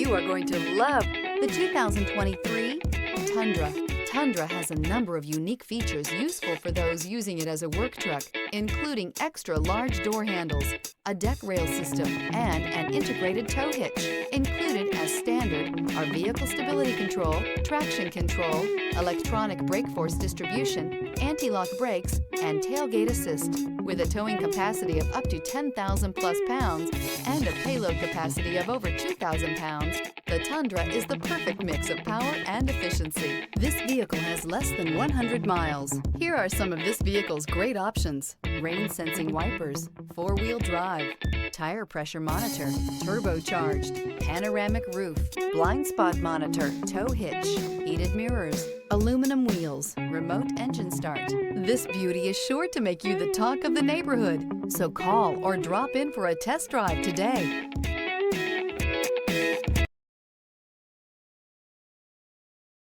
You are going to love the 2023 Tundra. Tundra has a number of unique features useful for those using it as a work truck, including extra large door handles, a deck rail system, and an integrated tow hitch. Included as standard are vehicle stability control, traction control, electronic brake force distribution, anti-lock brakes, and tailgate assist. With a towing capacity of up to 10,000 plus pounds and a payload capacity of over 2,000 pounds, the Tundra is the perfect mix of power and efficiency. This vehicle has less than 100 miles. Here are some of this vehicle's great options: rain-sensing wipers, four-wheel drive, tire pressure monitor, turbocharged, panoramic roof, blind spot monitor, tow hitch, heated mirrors, aluminum wheels, remote engine start. This beauty is sure to make you the talk of the neighborhood. So call or drop in for a test drive today.